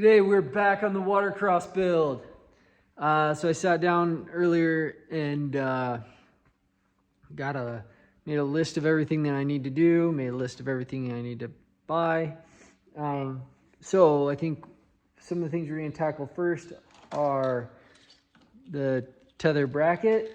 Today we're back on the watercross build. So I sat down earlier and made a list of everything that I need to do, made a list of everything I need to buy. So I think some of the things we're going to tackle first are the tether bracket,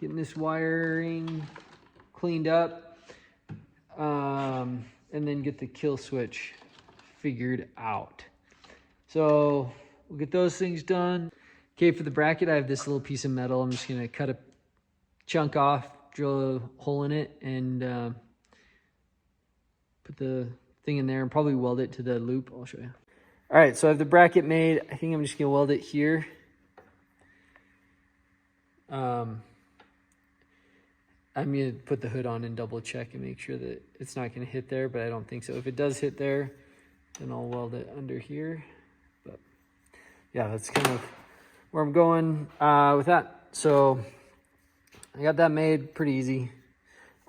getting this wiring cleaned up, and then get the kill switch figured out. So we'll get those things done. Okay, for the bracket, I have this little piece of metal. I'm just going to cut a chunk off, drill a hole in it, and put the thing in there and probably weld it to the loop. I'll show you. All right, so I have the bracket made. I think I'm just going to weld it here. I'm going to put the hood on and double check and make sure that it's not going to hit there, but I don't think so. If it does hit there, then I'll weld it under here. But yeah, that's kind of where I'm going with that. So I got that made pretty easy.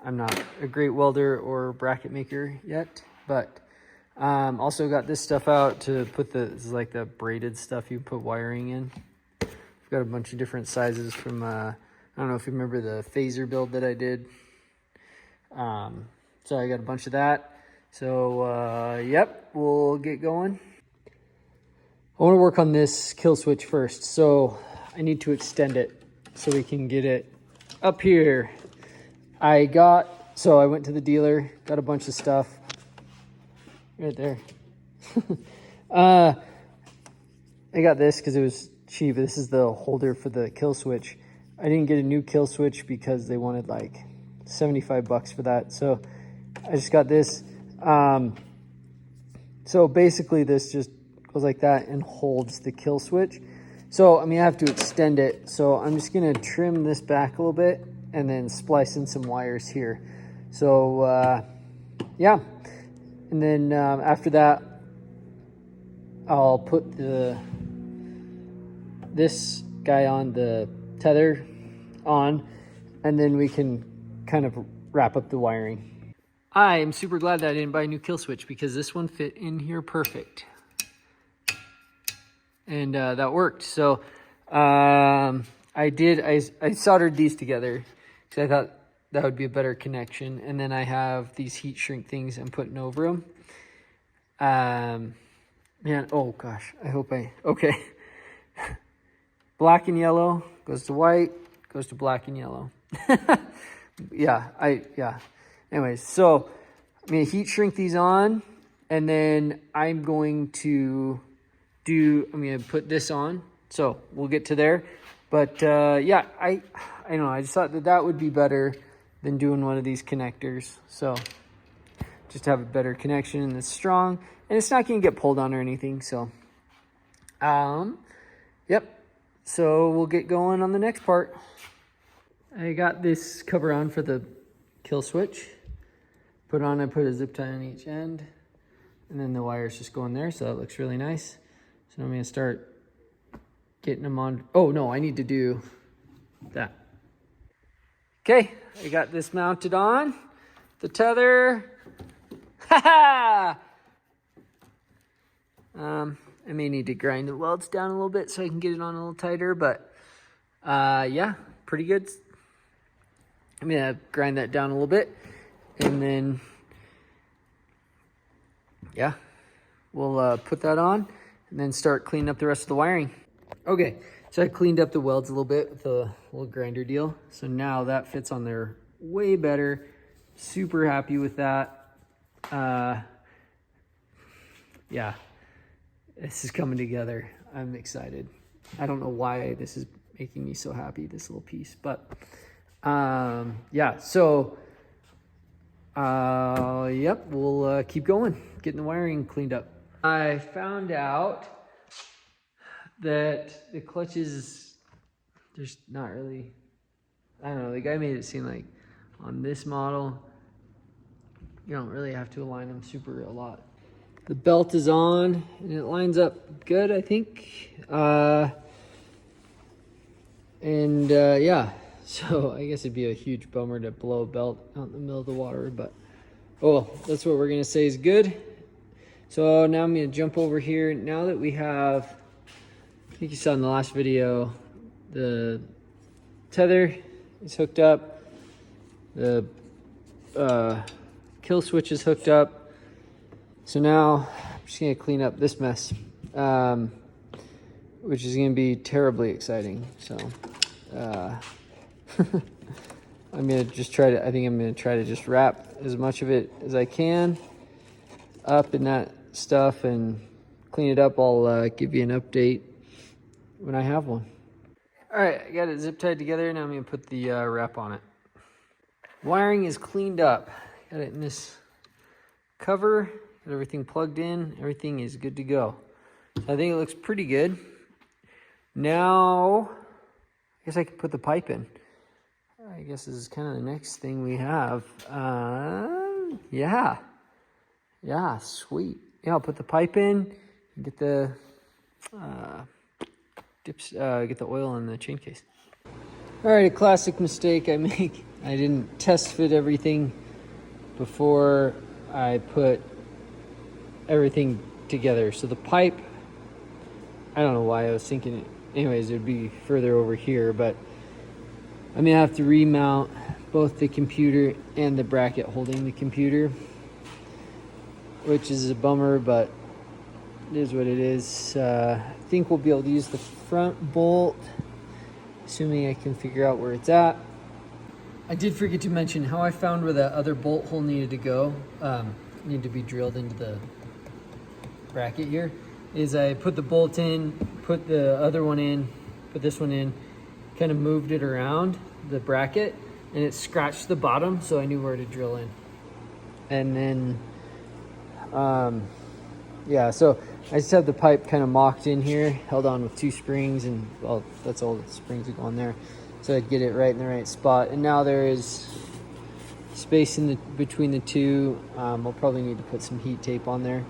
I'm not a great welder or bracket maker yet, but also got this stuff out to put this is like the braided stuff you put wiring in. I've got a bunch of different sizes from I don't know if you remember the phaser build that I did. So I got a bunch of that. So yep, we'll get going. I want to work on this kill switch first, so I need to extend it so we can get it up here. So I went to the dealer, got a bunch of stuff right there. I got this because it was cheap. This is the holder for the kill switch. I didn't get a new kill switch because they wanted like 75 bucks for that. So I just got this. So basically this just goes like that and holds the kill switch. So I have to extend it. So I'm just gonna trim this back a little bit and then splice in some wires here. So yeah, and then after that I'll put this guy on the tether on, and then we can kind of wrap up the wiring. I am super glad that I didn't buy a new kill switch because this one fit in here perfect. And that worked. So I soldered these together because I thought that would be a better connection. And then I have these heat shrink things I'm putting over them. Man, oh gosh, okay. Black and yellow goes to white, goes to black and yellow. Yeah. Anyways, so I'm gonna heat shrink these on, and then I'm going to put this on. So we'll get to there. But yeah, I don't know. I just thought that would be better than doing one of these connectors. So just to have a better connection and it's strong, and it's not gonna get pulled on or anything. So, yep. So we'll get going on the next part. I got this cover on for the kill switch. I put a zip tie on each end, and then the wires just go in there. So that looks really nice. So I'm going to start getting them on. Oh no, I need to do that. Okay, I got this mounted on the tether. Ha ha! I may need to grind the welds down a little bit so I can get it on a little tighter, but yeah, pretty good. I'm going to grind that down a little bit, and then yeah, we'll put that on and then start cleaning up the rest of the wiring. Okay, so I cleaned up the welds a little bit with a little grinder deal. So now that fits on there way better. Super happy with that. Yeah, this is coming together. I'm excited. I don't know why this is making me so happy, this little piece, but yeah, so yep, we'll keep going, getting the wiring cleaned up. I found out that the clutches, there's not really, I don't know, the guy made it seem like on this model, you don't really have to align them super a lot. The belt is on and it lines up good, I think. Yeah, so I guess it'd be a huge bummer to blow a belt out in the middle of the water, but oh well, that's what we're gonna say is good. So now I'm going to jump over here. Now that we have, I think you saw in the last video, the tether is hooked up, the kill switch is hooked up. So now I'm just going to clean up this mess, which is going to be terribly exciting. So I'm going to just try to, I think I'm going to try to just wrap as much of it as I can up in that stuff and clean it up. I'll give you an update when I have one. All right, I got it zip tied together. Now I'm going to put the wrap on it. Wiring is cleaned up. Got it in this cover. Got everything plugged in. Everything is good to go. So I think it looks pretty good. Now, I guess I can put the pipe in. I guess this is kind of the next thing we have. Yeah, sweet. Yeah, I'll put the pipe in, get the get the oil in the chain case. All right, a classic mistake I make. I didn't test fit everything before I put everything together. So the pipe, I don't know why I was thinking it. Anyways, it would be further over here, but I'm gonna have to remount both the computer and the bracket holding the computer, which is a bummer, but it is what it is. I think we'll be able to use the front bolt, assuming I can figure out where it's at. I did forget to mention how I found where that other bolt hole needed to go, needed to be drilled into the bracket here, is I put the bolt in, put the other one in, put this one in, kind of moved it around the bracket, and it scratched the bottom, so I knew where to drill in. And then, yeah, so I just have the pipe kind of mocked in here, held on with 2 springs, and well, that's all the springs that go on there. So I'd get it right in the right spot. And now there is space in between the two. I'll probably need to put some heat tape on there.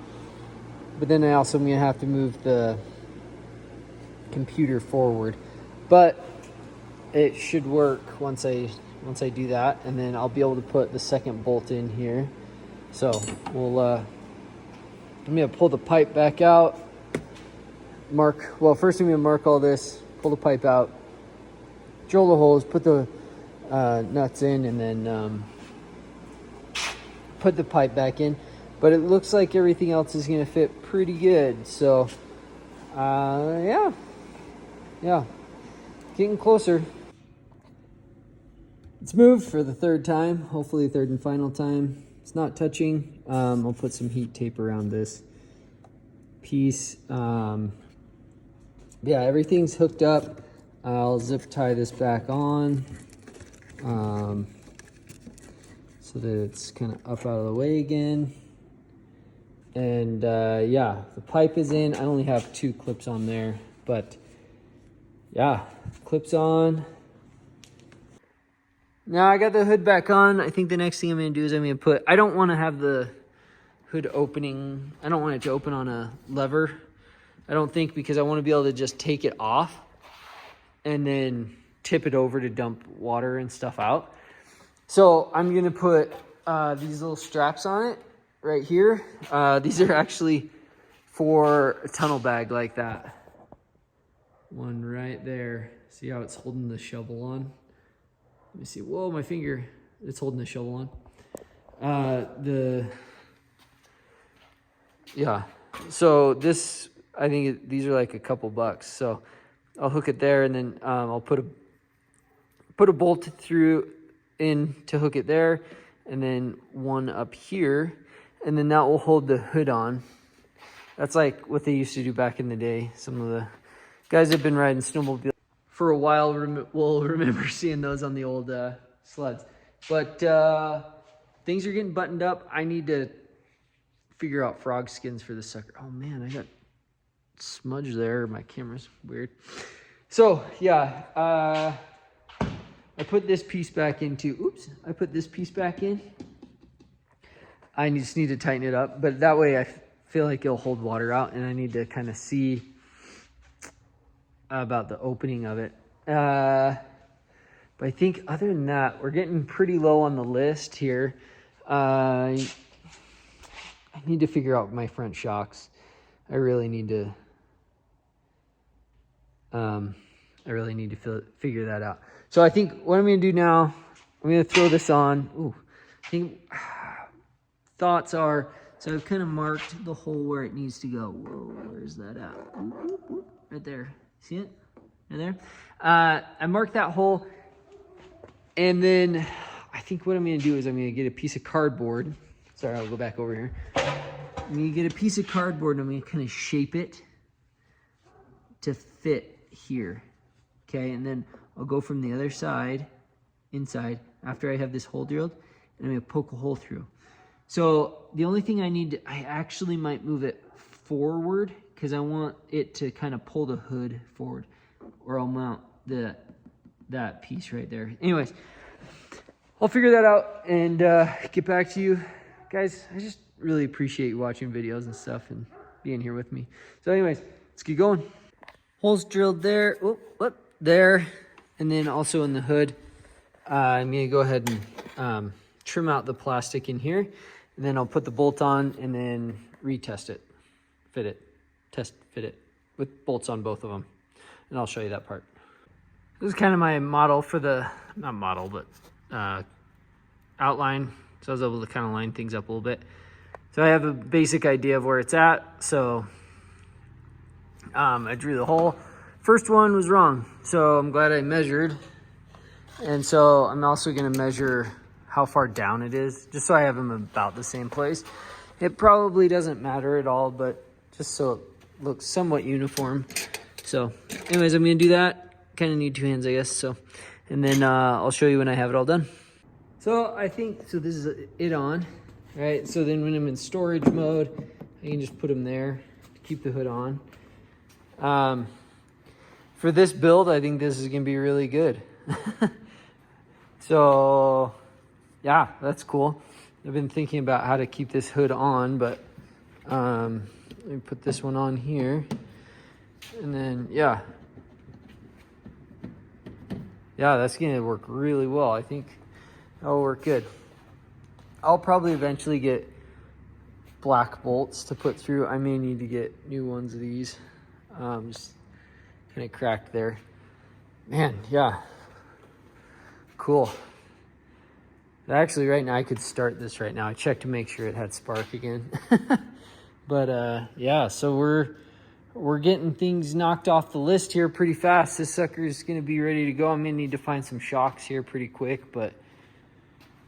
But then I also am gonna have to move the computer forward. But it should work once I do that, and then I'll be able to put the second bolt in here. So we'll I'm gonna pull the pipe back out. First I'm gonna mark all this, pull the pipe out, drill the holes, put the nuts in, and then put the pipe back in. But it looks like everything else is gonna fit pretty good. So yeah, getting closer. It's moved for the 3rd time, hopefully the 3rd and final time. It's not touching. I'll put some heat tape around this piece. Yeah, everything's hooked up. I'll zip tie this back on so that it's kind of up out of the way again. And yeah, the pipe is in. I only have 2 clips on there, but yeah, clips on. Now I got the hood back on. I think the next thing I'm gonna do is I'm gonna put, I don't wanna have the hood opening, I don't want it to open on a lever. I don't think, because I wanna be able to just take it off and then tip it over to dump water and stuff out. So I'm gonna put these little straps on it right here. These are actually for a tunnel bag like that. One right there. See how it's holding the shovel on? Let me see. Whoa, my finger. It's holding the shovel on. Yeah. So this, I think these are like a couple bucks. So I'll hook it there, and then I'll put a bolt through in to hook it there, and then one up here, and then that will hold the hood on. That's like what they used to do back in the day. Some of the guys that have been riding snowmobile for a while will remember seeing those on the old sleds. But things are getting buttoned up. I need to figure out frog skins for this sucker. Oh man, I got smudge there. My camera's weird. So yeah, I put this piece back into, I put this piece back in. I just need to tighten it up, but that way I feel like it'll hold water out, and I need to kind of see about the opening of it. But I think other than that, we're getting pretty low on the list here. I need to figure out my front shocks. I really need to figure that out. So I think what I'm going to do now, I'm going to throw this on. Ooh, I think thoughts are, so I've kind of marked the hole where it needs to go. Whoa, where's that at? Ooh, ooh, ooh, right there. See it? Right there? I marked that hole. And then I think what I'm going to do is I'm going to get a piece of cardboard. Sorry, I'll go back over here. I'm going to get a piece of cardboard and I'm going to kind of shape it to fit here. Okay, and then I'll go from the other side, inside, after I have this hole drilled, and I'm going to poke a hole through. So the only thing I actually might move it forward because I want it to kind of pull the hood forward, or I'll mount that piece right there. Anyways, I'll figure that out and get back to you. Guys, I just really appreciate you watching videos and stuff and being here with me. So anyways, let's get going. Holes drilled there, there, and then also in the hood. I'm gonna go ahead and trim out the plastic in here, and then I'll put the bolt on and then retest it, fit it with bolts on both of them, and I'll show you that part. This is kind of my model for the, not model, but outline. So I was able to kind of line things up a little bit. So I have a basic idea of where it's at. So I drew the hole. First one was wrong, so I'm glad I measured. And so I'm also gonna measure how far down it is, just so I have them about the same place. It probably doesn't matter at all, but just so it looks somewhat uniform. So anyways, I'm gonna do that. Kind of need two hands, I guess. So, and then I'll show you when I have it all done. So I think, so this is it on, right? So then when I'm in storage mode, I can just put them there to keep the hood on. For this build, I think this is gonna be really good. So yeah, that's cool. I've been thinking about how to keep this hood on, but let me put this one on here. And then, yeah, that's gonna work really well. I think that'll work good. I'll probably eventually get black bolts to put through. I may need to get new ones of these. Just kind of cracked there. Man, yeah, cool. Actually, right now I could start this right now. I checked to make sure it had spark again. But yeah, so we're getting things knocked off the list here pretty fast. This sucker is going to be ready to go. I'm going to need to find some shocks here pretty quick, but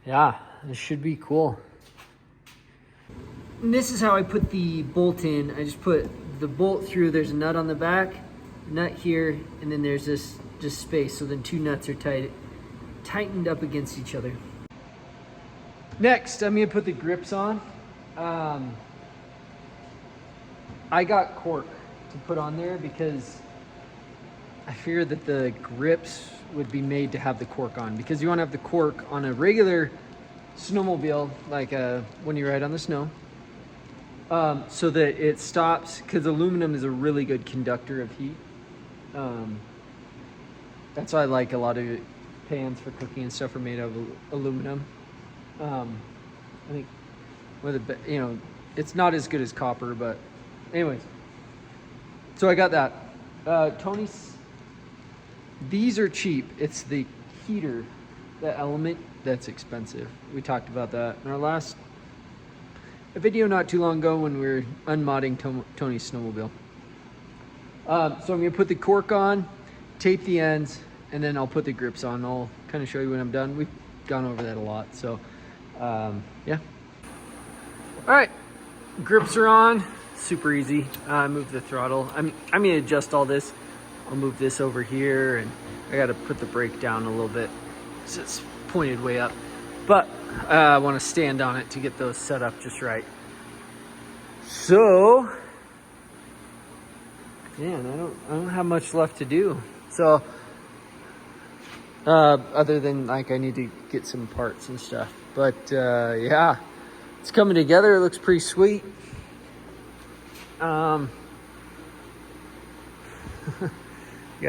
yeah, this should be cool. And this is how I put the bolt in. I just put the bolt through. There's a nut on the back, nut here, and then there's this just space. So then two nuts are tightened up against each other. Next, I'm going to put the grips on. I got Cork to put on there because I figured that the grips would be made to have the cork on, because you want to have the cork on a regular snowmobile, like when you ride on the snow, so that it stops, because aluminum is a really good conductor of heat. That's why I like a lot of pans for cooking and stuff are made of aluminum. I think it's not as good as copper, but anyways. So I got that. Tony's, these are cheap. It's the heater, the element, that's expensive. We talked about that in our last video not too long ago when we were unmodding Tony's snowmobile. So I'm gonna put the cork on, tape the ends, and then I'll put the grips on. I'll kind of show you when I'm done. We've gone over that a lot, so yeah. All right, grips are on. Super easy. Move the throttle. I'm gonna adjust all this. I'll move this over here, and I gotta put the brake down a little bit because it's pointed way up. But I want to stand on it to get those set up just right. So, man, I don't have much left to do. So, other than like I need to get some parts and stuff. But yeah, it's coming together. It looks pretty sweet. Got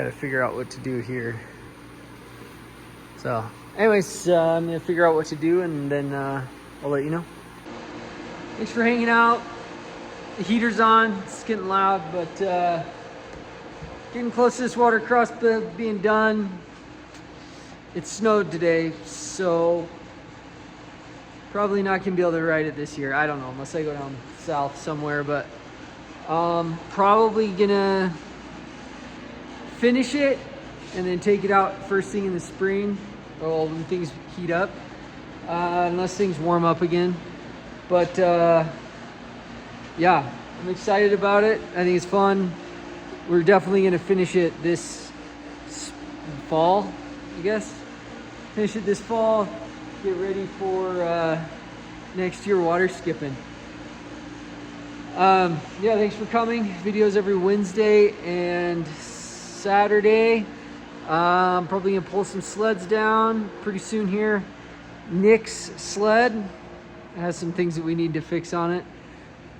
to figure out what to do here. So anyways, I'm gonna figure out what to do, and then I'll let you know. thanks for hanging out. The heater's on, it's getting loud, but getting close to this watercross being done. It snowed today, so probably not gonna be able to ride it this year. I don't know, unless I go down south somewhere, but probably gonna finish it and then take it out first thing in the spring, or when things heat up, unless things warm up again. But yeah, I'm excited about it. I think it's fun. We're definitely gonna finish it this fall, I guess. Finish it this fall, get ready for next year water skipping. Yeah, thanks for coming. Videos every Wednesday and Saturday. Probably gonna pull some sleds down pretty soon here. Nick's sled has some things that we need to fix on it.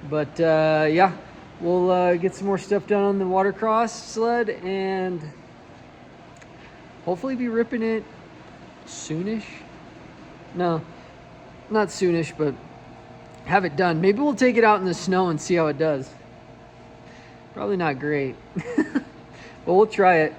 But yeah, we'll get some more stuff done on the watercross sled and hopefully be ripping it soonish. No, not soonish, but have it done. Maybe we'll take it out in the snow and see how it does. Probably not great, but we'll try it.